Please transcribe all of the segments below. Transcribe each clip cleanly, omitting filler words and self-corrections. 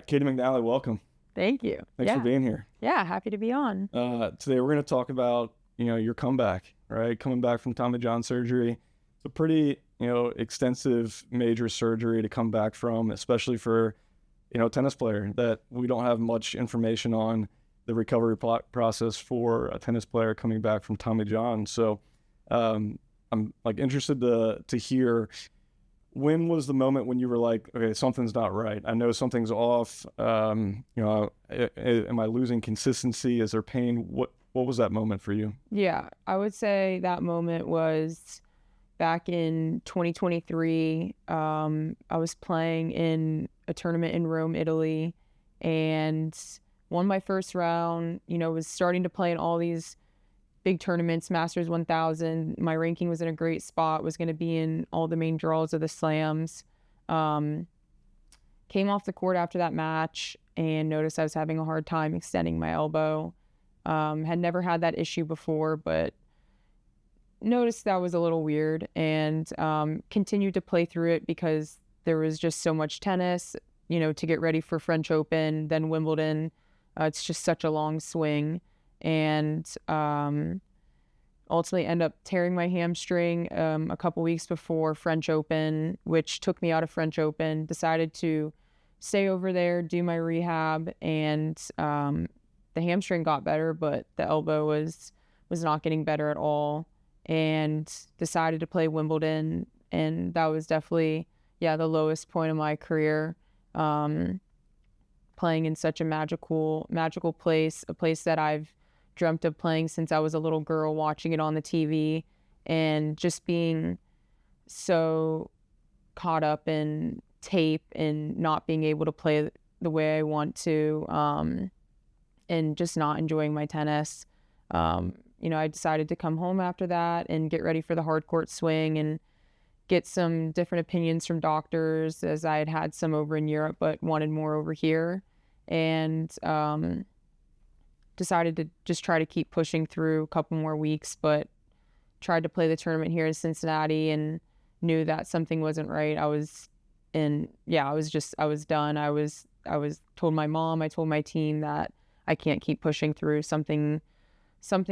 Caty McNally, welcome. Thank you. Thanks for being here. Yeah, happy to be on. Today we're going to talk about, your comeback, right? Coming back from Tommy John surgery. It's a pretty, extensive major surgery to come back from, especially for, a tennis player that we don't have much information on the recovery process for a tennis player coming back from Tommy John. So I'm interested to hear, when was the moment when you were like, okay, something's not right? I know something's off. Am I losing consistency? Is there pain? What was that moment for you? Yeah, I would say that moment was back in 2023. I was playing in a tournament in Rome, Italy, and won my first round. Was starting to play in all these big tournaments, Masters 1000. My ranking was in a great spot, was going to be in all the main draws of the slams. Came off the court after that match and noticed I was having a hard time extending my elbow. Had never had that issue before, but noticed that was a little weird, and continued to play through it because there was just so much tennis, to get ready for French Open, then Wimbledon. It's just such a long swing. And ultimately end up tearing my hamstring a couple weeks before French Open, which took me out of French Open. Decided to stay over there, do my rehab, and the hamstring got better, but the elbow was not getting better at all, and decided to play Wimbledon. And that was definitely, the lowest point of my career. Playing in such a magical place, a place that I've dreamt of playing since I was a little girl, watching it on the TV, and just being so caught up in tape and not being able to play the way I want to, and just not enjoying my tennis. I decided to come home after that and get ready for the hard court swing and get some different opinions from doctors, as I had some over in Europe but wanted more over here. And decided to just try to keep pushing through a couple more weeks, but tried to play the tournament here in Cincinnati and knew that something wasn't right. I was done. I was told my mom, I told my team that I can't keep pushing through. Something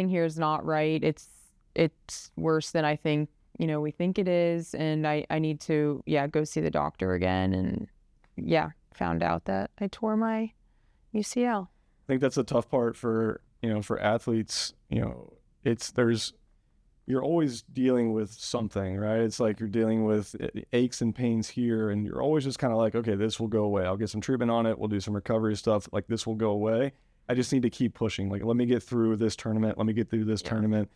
here is not right. It's worse than I think, we think it is. And I need to, go see the doctor again. And found out that I tore my UCL. I think that's a tough part for athletes. You're always dealing with something, right? It's like you're dealing with aches and pains here, and you're always just kind of like, okay, this will go away. I'll get some treatment on it. We'll do some recovery stuff. Like, this will go away. I just need to keep pushing. Like, let me get through this tournament. Let me get through this tournament.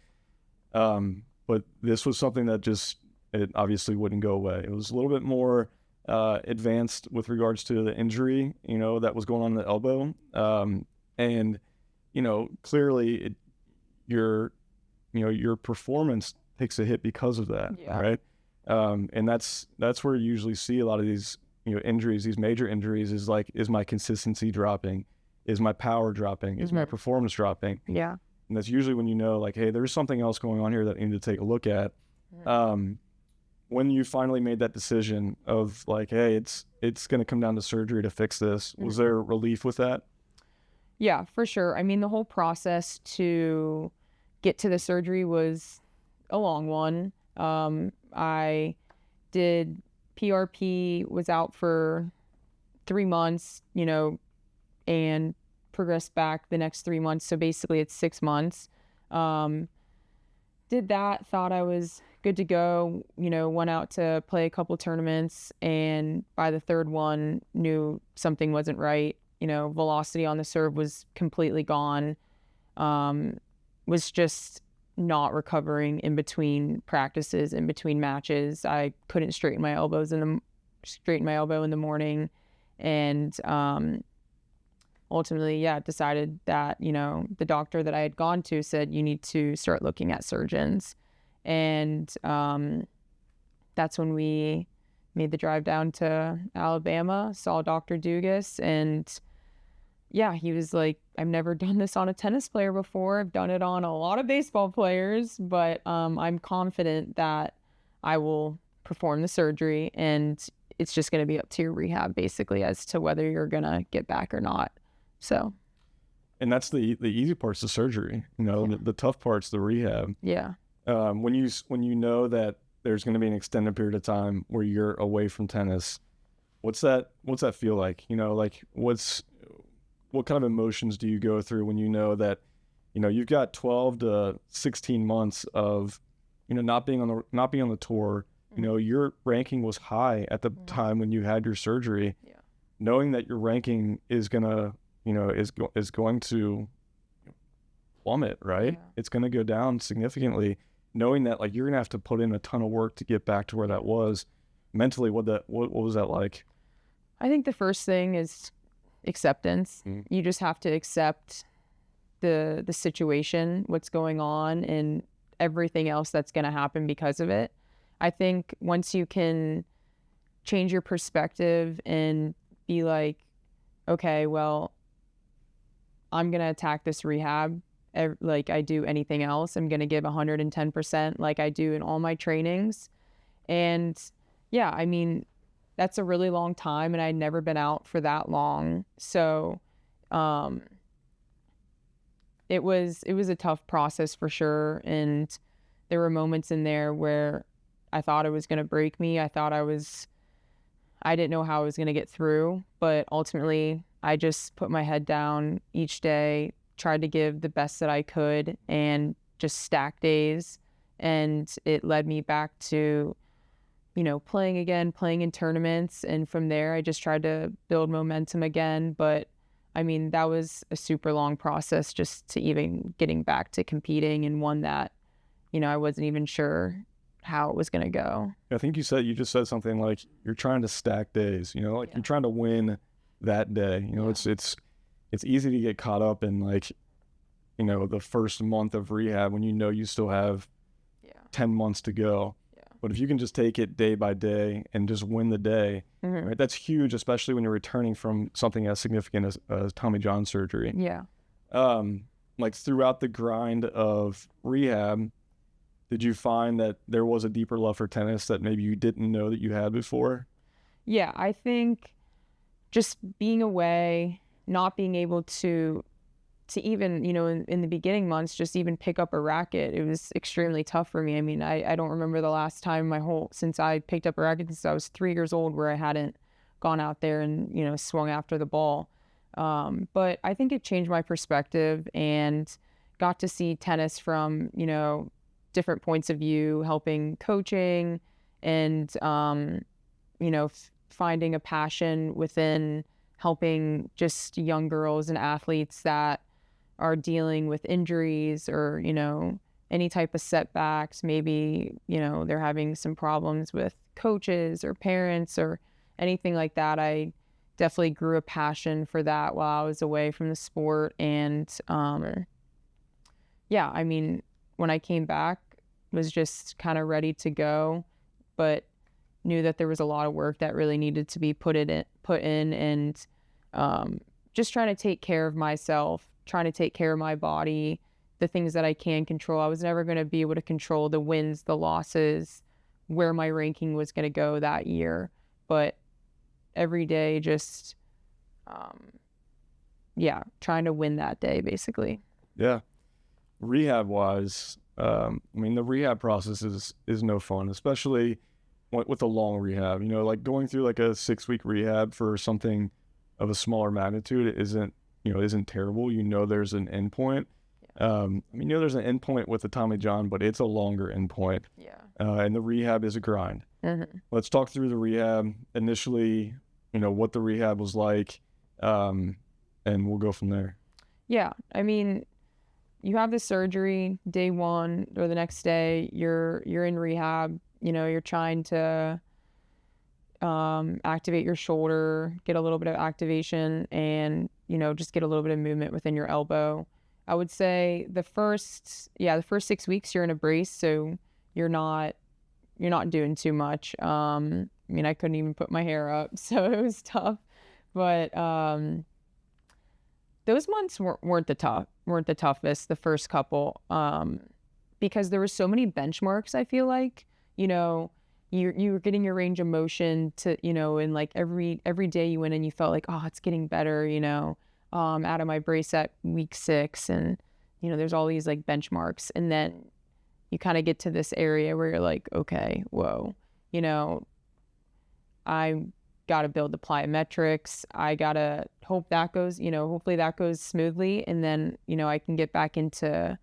But this was something that it obviously wouldn't go away. It was a little bit more advanced with regards to the injury, that was going on in the elbow. And, clearly your performance takes a hit because of that, right? And that's where you usually see a lot of these, injuries, these major injuries, is like, is my consistency dropping? Is my power dropping? Is my performance dropping? Yeah. And that's usually when like, hey, there's something else going on here that I need to take a look at. When you finally made that decision of like, hey, it's going to come down to surgery to fix this, was there relief with that? Yeah, for sure. I mean, the whole process to get to the surgery was a long one. I did PRP, was out for 3 months, and progressed back the next 3 months. So basically it's 6 months. Did that, thought I was good to go, went out to play a couple tournaments, and by the third one knew something wasn't right. Velocity on the serve was completely gone. Was just not recovering in between practices, in between matches. I couldn't straighten my elbow in the morning, and ultimately, decided that, the doctor that I had gone to said, you need to start looking at surgeons. And that's when we made the drive down to Alabama, saw Dr. Dugas, and he was like, I've never done this on a tennis player before. I've done it on a lot of baseball players, but I'm confident that I will perform the surgery, and it's just going to be up to your rehab basically as to whether you're going to get back or not. So. And that's the easy part's the surgery, the tough part's the rehab. Yeah. When you know that there's going to be an extended period of time where you're away from tennis, what's that feel like? Like what kind of emotions do you go through when you know that, you've got 12 to 16 months of, not being on the tour, your ranking was high at the time when you had your surgery. Yeah. Knowing that your ranking is gonna, is going to plummet, right? Yeah. It's going to go down significantly. Knowing that, like, you're gonna have to put in a ton of work to get back to where that was mentally. What was that like? I think the first thing is acceptance. You just have to accept the situation, what's going on, and everything else that's going to happen because of it. I think once you can change your perspective and be like, okay, well, I'm going to attack this rehab like I do anything else. I'm going to give 110% like I do in all my trainings. And yeah, I mean, that's a really long time, and I'd never been out for that long. So it was a tough process for sure. And there were moments in there where I thought it was going to break me. I didn't know how I was going to get through, but ultimately I just put my head down each day, tried to give the best that I could, and just stack days. And it led me back to, playing in tournaments. And from there, I just tried to build momentum again. But I mean, that was a super long process just to even getting back to competing, and one that, I wasn't even sure how it was going to go. I think you just said something like you're trying to stack days, you're trying to win that day. It's easy to get caught up in, like, the first month of rehab when you still have 10 months to go. But if you can just take it day by day and just win the day, right, that's huge, especially when you're returning from something as significant as Tommy John surgery. Yeah. Like, throughout the grind of rehab, did you find that there was a deeper love for tennis that maybe you didn't know that you had before? Yeah, I think just being away, not being able to even, in the beginning months, just even pick up a racket, it was extremely tough for me. I mean, I don't remember the last time since I picked up a racket since I was 3 years old where I hadn't gone out there and, swung after the ball. But I think it changed my perspective and got to see tennis from, different points of view, helping coaching and, finding a passion within helping just young girls and athletes that are dealing with injuries or, any type of setbacks. Maybe, they're having some problems with coaches or parents or anything like that. I definitely grew a passion for that while I was away from the sport. And yeah, I mean, when I came back, was just kind of ready to go, but knew that there was a lot of work that really needed to be put in, and just trying to take care of myself, trying to take care of my body, the things that I can control. I was never going to be able to control the wins, the losses, where my ranking was going to go that year. But every day, just, trying to win that day, basically. Yeah. Rehab-wise, I mean, the rehab process is no fun, especially with a long rehab. Like going through like a 6-week rehab for something of a smaller magnitude isn't terrible. There's an endpoint. There's an endpoint with the Tommy John, but it's a longer endpoint. Yeah. And the rehab is a grind. Mm-hmm. Let's talk through the rehab initially, what the rehab was like, and we'll go from there. Yeah. I mean, you have the surgery day one or the next day, you're in rehab, you're trying to activate your shoulder, get a little bit of activation, and, just get a little bit of movement within your elbow. I would say the first 6 weeks you're in a brace, so you're not doing too much. I couldn't even put my hair up, so it was tough. But those months weren't the toughest, the first couple, because there were so many benchmarks. I feel like, you were getting your range of motion to, and like every day you went in, you felt like, oh, it's getting better, out of my brace at week 6, and there's all these like benchmarks, and then you kind of get to this area where you're like, okay, whoa, I got to build the plyometrics. I got to hope that goes, hopefully that goes smoothly. And then, I can get back into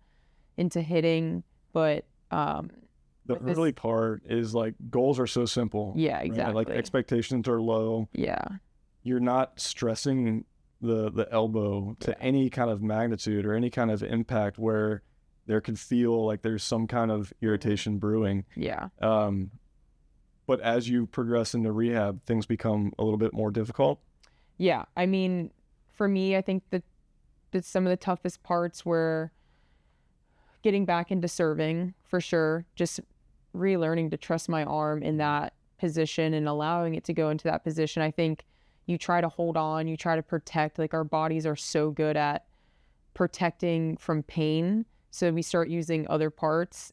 hitting. But the early part is like goals are so simple. Yeah, exactly. Right? Like expectations are low. Yeah. You're not stressing the elbow to any kind of magnitude or any kind of impact where there could feel like there's some kind of irritation brewing. Yeah. But as you progress into rehab, things become a little bit more difficult. Yeah. I mean, for me, I think that some of the toughest parts were getting back into serving, for sure. Just relearning to trust my arm in that position and allowing it to go into that position. I think you try to hold on, you try to protect. Like, our bodies are so good at protecting from pain. So we start using other parts.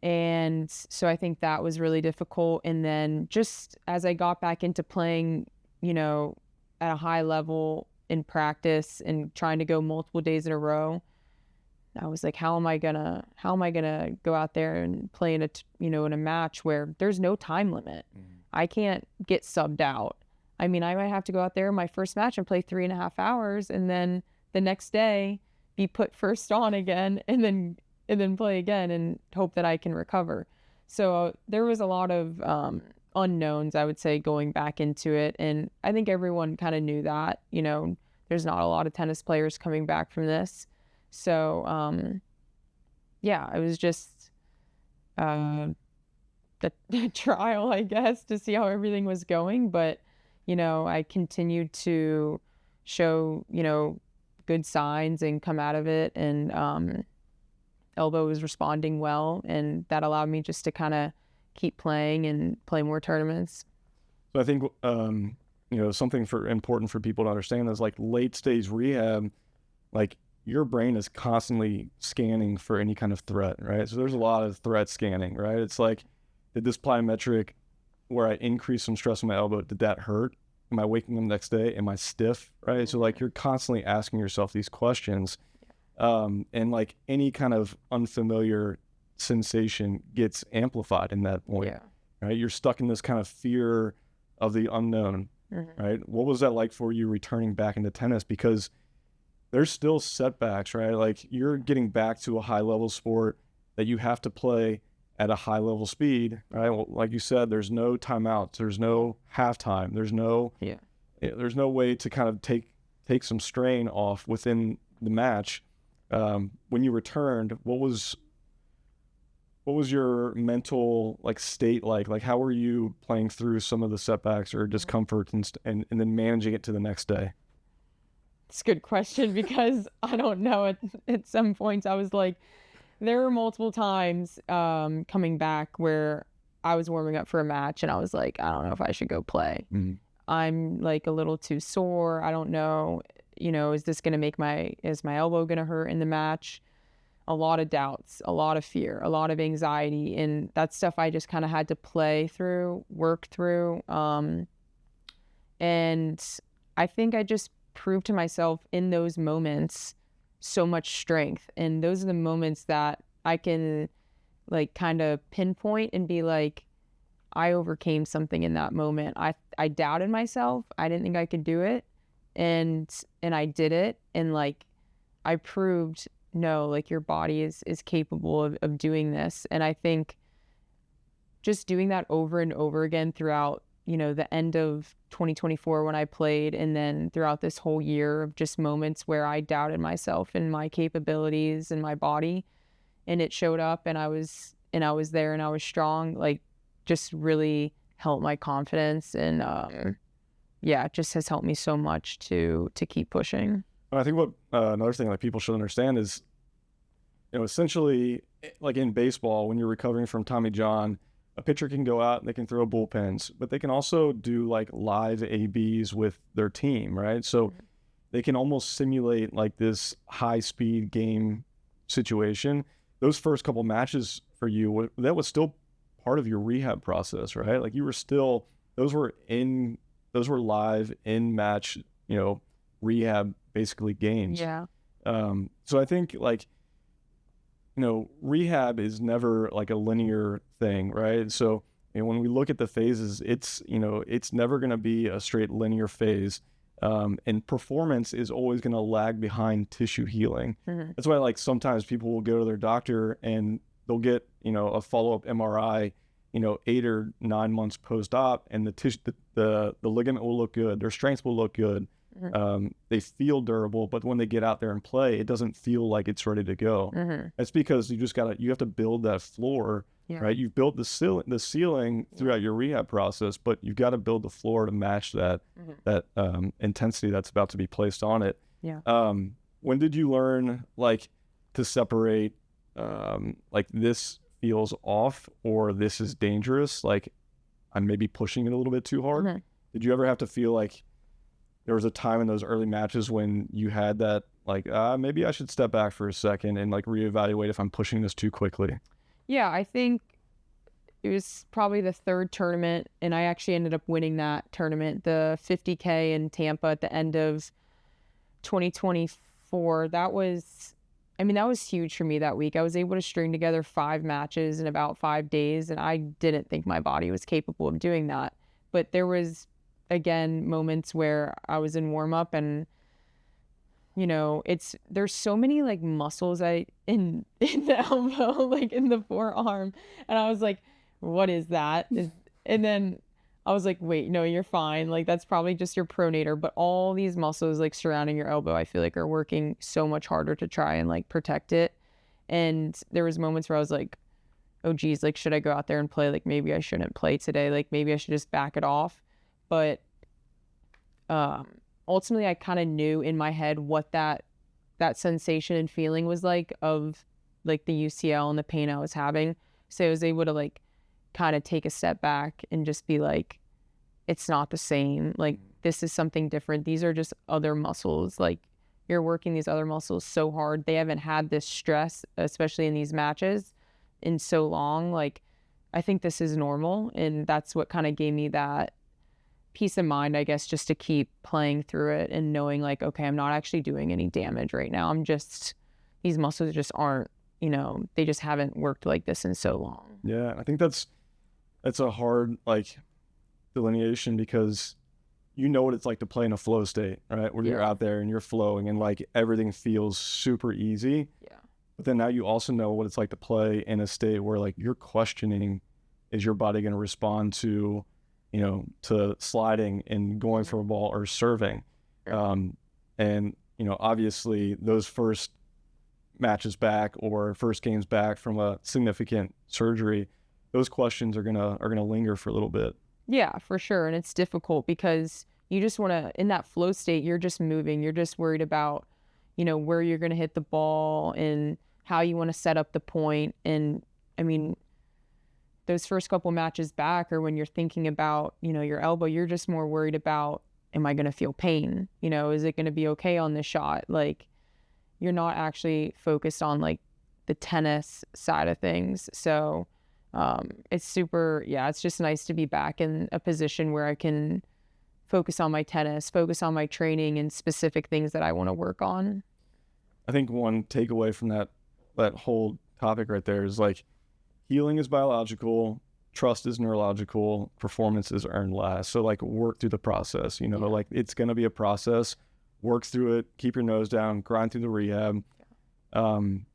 And so I think that was really difficult. And then just as I got back into playing, at a high level in practice and trying to go multiple days in a row, I was like, how am I gonna go out there and play in a match where there's no time limit? I can't get subbed out. I mean, I might have to go out there in my first match and play 3.5 hours, and then the next day be put first on again, and then play again and hope that I can recover. So there was a lot of unknowns, I would say, going back into it. And I think everyone kind of knew that, there's not a lot of tennis players coming back from this. So, yeah, it was just the trial, I guess, to see how everything was going. But, I continued to show, good signs and come out of it. And elbow was responding well. And that allowed me just to kind of keep playing and play more tournaments. So I think, something important for people to understand is like late stage rehab, like your brain is constantly scanning for any kind of threat, right? So there's a lot of threat scanning, right? It's like, did this plyometric where I increased some stress on my elbow, did that hurt? Am I waking up the next day? Am I stiff, right? So like you're constantly asking yourself these questions. And like any kind of unfamiliar sensation gets amplified in that point, right? You're stuck in this kind of fear of the unknown, right? What was that like for you returning back into tennis? Because there's still setbacks, right? Like you're getting back to a high level sport that you have to play at a high level speed, right? Well, like you said, there's no timeouts, there's no halftime, there's no way to kind of take some strain off within the match. When you returned, what was your mental like state like? Like how were you playing through some of the setbacks or discomfort and then managing it to the next day? It's a good question, because I don't know. At some points, I was like, there were multiple times coming back where I was warming up for a match and I was like, I don't know if I should go play. I'm like a little too sore. I don't know. Is this going to is my elbow going to hurt in the match? A lot of doubts, a lot of fear, a lot of anxiety. And that stuff I just kind of had to play through, work through. And I think I just proved to myself in those moments so much strength. And those are the moments that I can like kind of pinpoint and be like, I overcame something in that moment. I doubted myself. I didn't think I could do it. And I did it. And like, I proved, no, like your body is capable of doing this. And I think just doing that over and over again throughout, the end of 2024 when I played, and then throughout this whole year of just moments where I doubted myself and my capabilities and my body, and it showed up, and I was there and I was strong, like just really helped my confidence. And it just has helped me so much to keep pushing. I think what another thing like people should understand is, essentially like in baseball, when you're recovering from Tommy John, a pitcher can go out and they can throw bullpens, but they can also do like live ABs with their team, right? So they can almost simulate like this high speed game situation. Those first couple matches for you, that was still part of your rehab process, right? Like you were still, those were live in match, rehab basically games. Yeah. So I think like, rehab is never like a linear thing, right? So when we look at the phases, it's never going to be a straight linear phase. And performance is always going to lag behind tissue healing. Mm-hmm. That's why like sometimes people will go to their doctor and they'll get, a follow-up MRI, 8 or 9 months post-op, and the ligament will look good. Their strength will look good. Mm-hmm. They feel durable, but when they get out there and play, it doesn't feel like it's ready to go. Mm-hmm. That's because you have to build that floor, right? You've built the ceiling throughout your rehab process, but you've got to build the floor to match that intensity that's about to be placed on it. Yeah. When did you learn like to separate like this feels off or this is dangerous? Like I'm maybe pushing it a little bit too hard. Mm-hmm. Did you ever have to feel like there was a time in those early matches when you had that like, maybe I should step back for a second and like reevaluate if I'm pushing this too quickly? Yeah, I think it was probably the third tournament, and I actually ended up winning that tournament, the 50K in Tampa at the end of 2024. That was huge for me that week. I was able to string together 5 matches in about 5 days, and I didn't think my body was capable of doing that. But there was, again, moments where I was in warm-up and there's so many like muscles in the elbow, like in the forearm, and I was like, what is that? And then I was like, wait, no, you're fine, like that's probably just your pronator, but all these muscles like surrounding your elbow, I feel like are working so much harder to try and like protect it. And there was moments where I was like, oh geez, like should I go out there and play? Like maybe I shouldn't play today, like maybe I should just back it off. But ultimately I kind of knew in my head what that sensation and feeling was like of like the UCL and the pain I was having. So I was able to like kind of take a step back and just be like, it's not the same. Like this is something different. These are just other muscles. Like you're working these other muscles so hard. They haven't had this stress, especially in these matches, in so long. Like I think this is normal. And that's what kind of gave me that peace of mind, I guess, just to keep playing through it and knowing like, okay, I'm not actually doing any damage right now. These muscles just aren't, they just haven't worked like this in so long. Yeah. I think that's a hard like delineation because what it's like to play in a flow state, right? Where you're out there and you're flowing and like everything feels super easy. Yeah. But then now you also know what it's like to play in a state where like you're questioning, is your body going to respond to sliding and going for a ball or serving. And, obviously those first matches back or first games back from a significant surgery, those questions are going to linger for a little bit. Yeah, for sure. And it's difficult because you just want to, in that flow state, you're just moving. You're just worried about, where you're going to hit the ball and how you want to set up the point. And I mean, those first couple matches back, or when you're thinking about, your elbow, you're just more worried about, am I going to feel pain? Is it going to be okay on this shot? Like, you're not actually focused on like the tennis side of things. So it's just nice to be back in a position where I can focus on my tennis, focus on my training and specific things that I want to work on. I think one takeaway from that whole topic right there is like, healing is biological, trust is neurological, performance is earned last. So like work through the process, like it's going to be a process, work through it, keep your nose down, grind through the rehab. Going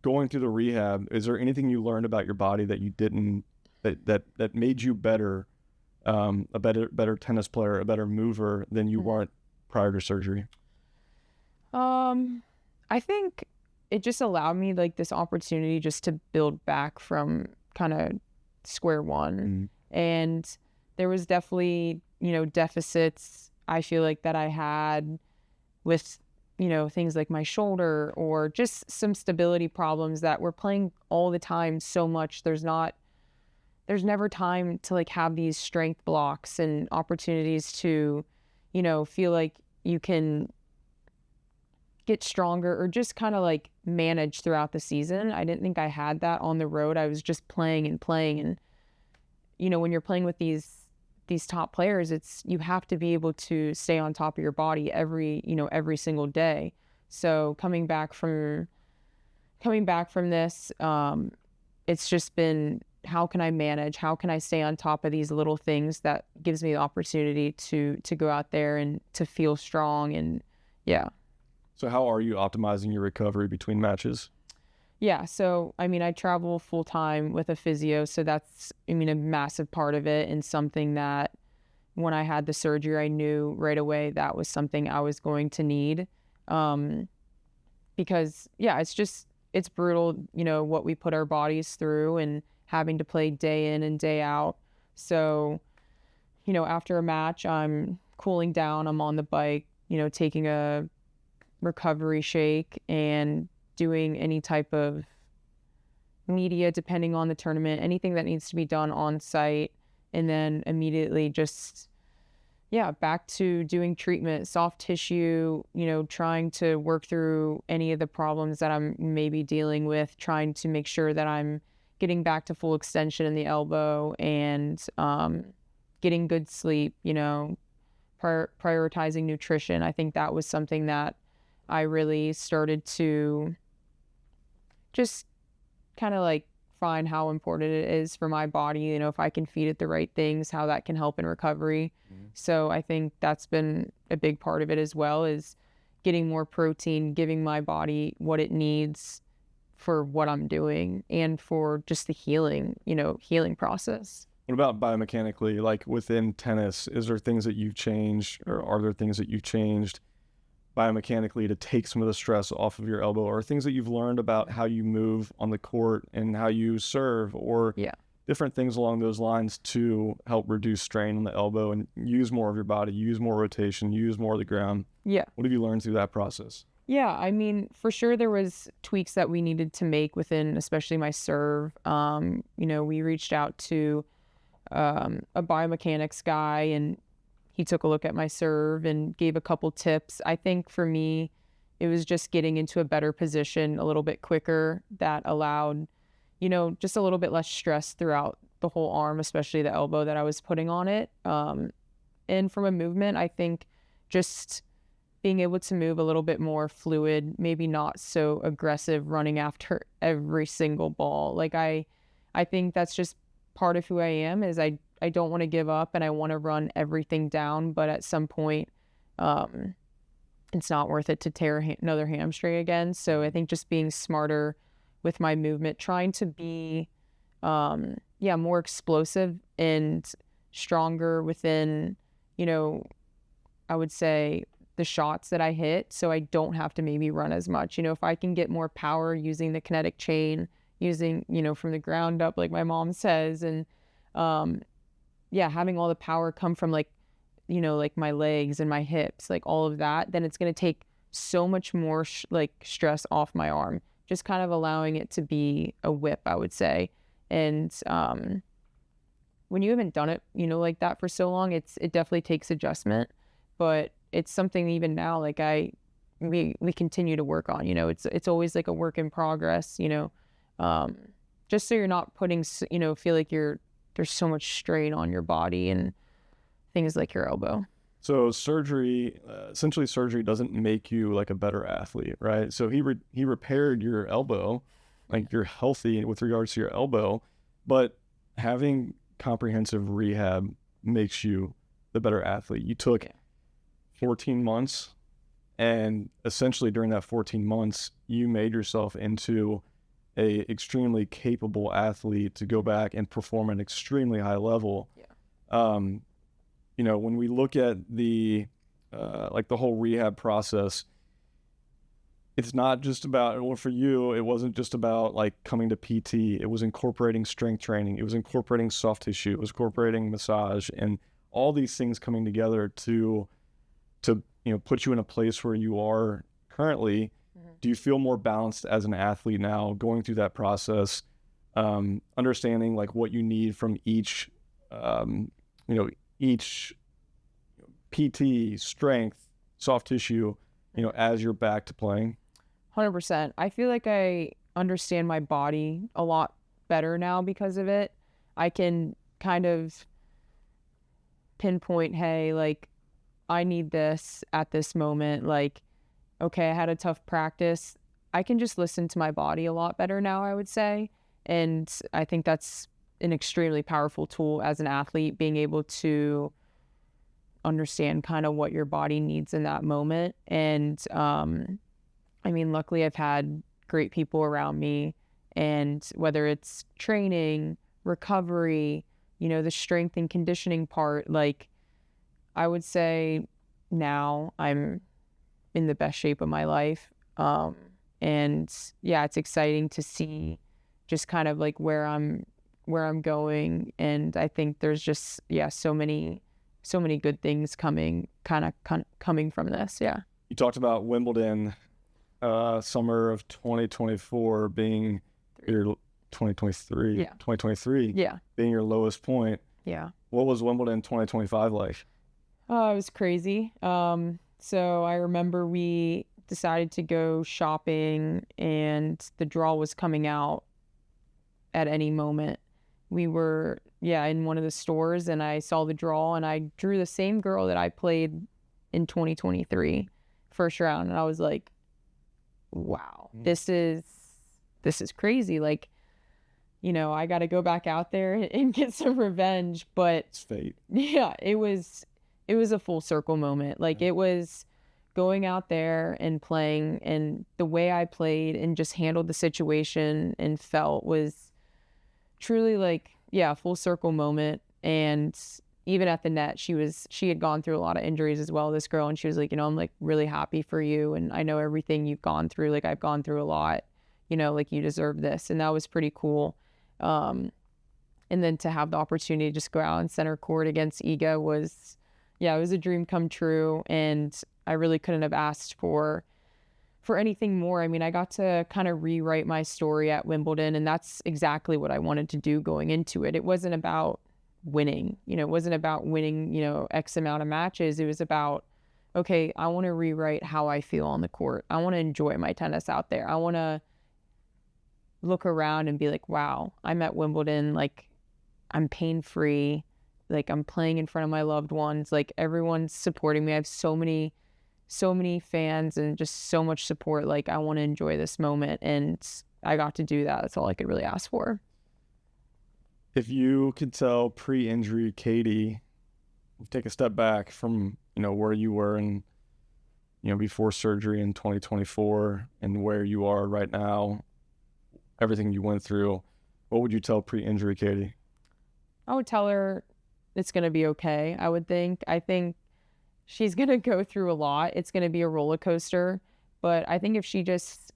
through the rehab, is there anything you learned about your body that you didn't, that made you better, a better tennis player, a better mover than you weren't prior to surgery? I think it just allowed me like this opportunity just to build back from kind of square one. And there was definitely, deficits I feel like that I had with, things like my shoulder or just some stability problems that we're playing all the time so much. There's never time to like have these strength blocks and opportunities to, feel like you can get stronger or just kind of like manage throughout the season. I didn't think I had that on the road. I was just playing and playing. And, when you're playing with these top players, you have to be able to stay on top of your body every single day. So coming back from this, it's just been, how can I manage? How can I stay on top of these little things that gives me the opportunity to go out there and to feel strong? And yeah. So how are you optimizing your recovery between matches? Yeah, so I travel full time with a physio, so that's a massive part of it, and something that when I had the surgery, I knew right away that was something I was going to need. Um, because yeah, it's brutal, what we put our bodies through and having to play day in and day out. So, after a match, I'm cooling down, I'm on the bike, taking a recovery shake and doing any type of media depending on the tournament, anything that needs to be done on site, and then immediately just back to doing treatment, soft tissue, trying to work through any of the problems that I'm maybe dealing with, trying to make sure that I'm getting back to full extension in the elbow and getting good sleep, prioritizing nutrition. I think that was something that I really started to just kind of like find how important it is for my body, if I can feed it the right things, how that can help in recovery. So I think that's been a big part of it as well, is getting more protein, giving my body what it needs for what I'm doing and for just the healing process. What about biomechanically, like within tennis? Is there things that you've changed, or are there things that you've changed biomechanically to take some of the stress off of your elbow, or things that you've learned about how you move on the court and how you serve, or different things along those lines to help reduce strain on the elbow and use more of your body, use more rotation, use more of the ground? Yeah. What have you learned through that process? Yeah, for sure there was tweaks that we needed to make within, especially my serve. We reached out to a biomechanics guy, and he took a look at my serve and gave a couple tips. I think for me, it was just getting into a better position a little bit quicker that allowed, just a little bit less stress throughout the whole arm, especially the elbow that I was putting on it. And from a movement, I think just being able to move a little bit more fluid, maybe not so aggressive running after every single ball. Like I think that's just part of who I am, is I don't want to give up and I want to run everything down, but at some point, it's not worth it to tear another hamstring again. So I think just being smarter with my movement, trying to be, more explosive and stronger within, I would say the shots that I hit, so I don't have to maybe run as much. If I can get more power using the kinetic chain, using, from the ground up, like my mom says, and, having all the power come from like my legs and my hips, like all of that, then it's going to take so much more stress off my arm, just kind of allowing it to be a whip, I would say. And when you haven't done it, like that for so long, it definitely takes adjustment, but it's something even now, like we continue to work on, it's always like a work in progress, just so you're not putting, feel like there's so much strain on your body and things like your elbow. So essentially surgery doesn't make you like a better athlete, right? So he repaired your elbow, like you're healthy with regards to your elbow, but having comprehensive rehab makes you the better athlete. You took 14 months, and essentially during that 14 months, you made yourself into a extremely capable athlete to go back and perform at an extremely high level. When we look at the the whole rehab process, it's not just about, well, for you, it wasn't just about like coming to PT. It was incorporating strength training. It was incorporating soft tissue. It was incorporating massage, and all these things coming together to put you in a place where you are currently. Do you feel more balanced as an athlete now, going through that process, understanding like what you need from each PT, strength, soft tissue, as you're back to playing? 100%. I feel like I understand my body a lot better now because of it. I can kind of pinpoint, hey, like, I need this at this moment. Like, okay, I had a tough practice. I can just listen to my body a lot better now, I would say. And I think that's an extremely powerful tool as an athlete, being able to understand kind of what your body needs in that moment. And I mean, luckily I've had great people around me, and whether it's training, recovery, the strength and conditioning part, like, I would say now I'm in the best shape of my life. And yeah, it's exciting to see just kind of like where I'm going. And I think there's just, so many good things coming from this. Yeah. You talked about Wimbledon, summer of 2024 being your 2023 being your lowest point. Yeah. What was Wimbledon 2025 like? Oh, it was crazy. So I remember we decided to go shopping, and the draw was coming out at any moment. We were, in one of the stores, and I saw the draw, and I drew the same girl that I played in 2023 first round. And I was like, wow, this is crazy. Like, I got to go back out there and get some revenge. But it's fate. Yeah, it was a full circle moment. Like, it was going out there and playing, and the way I played and just handled the situation and felt was truly like, full circle moment. And even at the net, she had gone through a lot of injuries as well, this girl, and she was like, I'm like really happy for you, and I know everything you've gone through. Like, I've gone through a lot, like, you deserve this. And that was pretty cool. And then to have the opportunity to just go out in center court against Iga was, it was a dream come true. And I really couldn't have asked for anything more. I mean, I got to kind of rewrite my story at Wimbledon, and that's exactly what I wanted to do going into it. It wasn't about winning, it wasn't about winning, X amount of matches. It was about, okay, I want to rewrite how I feel on the court. I want to enjoy my tennis out there. I want to look around and be like, wow, I'm at Wimbledon. Like, I'm pain-free. Like, I'm playing in front of my loved ones. Like, everyone's supporting me. I have so many fans and just so much support. Like, I want to enjoy this moment, and I got to do that. That's all I could really ask for. If you could tell pre-injury Caty, take a step back from, where you were and, before surgery in 2024 and where you are right now, everything you went through, what would you tell pre-injury Caty? I would tell her it's going to be okay. I think she's going to go through a lot. It's going to be a roller coaster, but I think if she just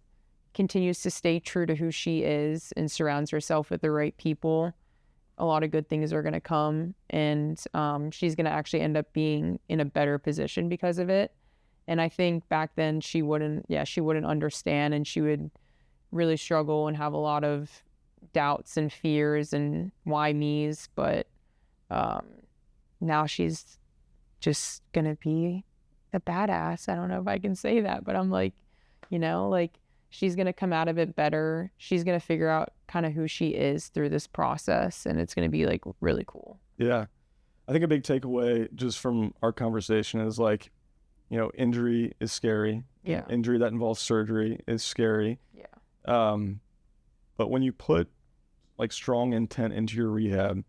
continues to stay true to who she is and surrounds herself with the right people, a lot of good things are going to come, and she's going to actually end up being in a better position because of it. And I think back then she wouldn't understand, and she would really struggle and have a lot of doubts and fears and why me's. But now she's just going to be a badass. I don't know if I can say that, but I'm like, like, she's going to come out of it better. She's going to figure out kind of who she is through this process, and it's going to be like really cool. Yeah. I think a big takeaway just from our conversation is like, injury is scary. Yeah. Injury that involves surgery is scary. Yeah. But when you put like strong intent into your rehab,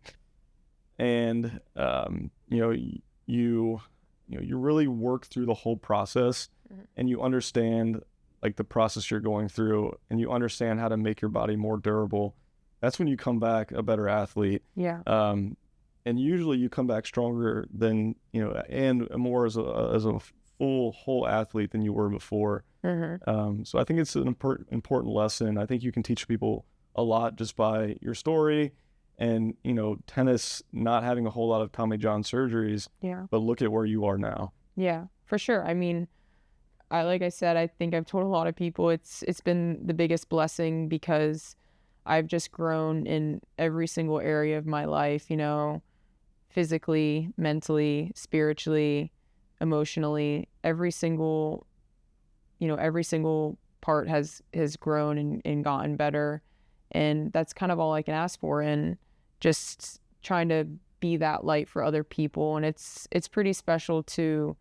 and you really work through the whole process, and you understand like the process you're going through, and you understand how to make your body more durable, that's when you come back a better athlete. Yeah. And usually you come back stronger than, and more as a full whole athlete than you were before. So I think it's an important lesson. I think you can teach people a lot just by your story, and, tennis not having a whole lot of Tommy John surgeries. Yeah. But look at where you are now. Yeah, for sure. I mean, like I said, I think I've told a lot of people it's been the biggest blessing, because I've just grown in every single area of my life, physically, mentally, spiritually, emotionally. Every single every single part has grown and gotten better. And that's kind of all I can ask for. And just trying to be that light for other people. And it's pretty special to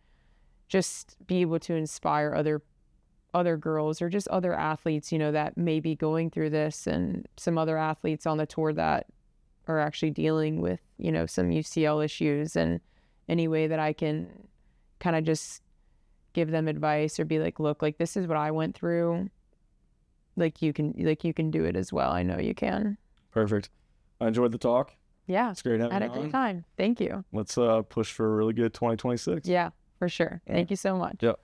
just be able to inspire other girls or just other athletes, that may be going through this, and some other athletes on the tour that are actually dealing with, some UCL issues. And any way that I can kind of just give them advice or be like, look, like, this is what I went through. Like, you can do it as well. I know you can. Perfect. I enjoyed the talk. Yeah. It's great having you on. I had a great time. Thank you. Let's push for a really good 2026. Yeah, for sure. Thank you so much. Yep.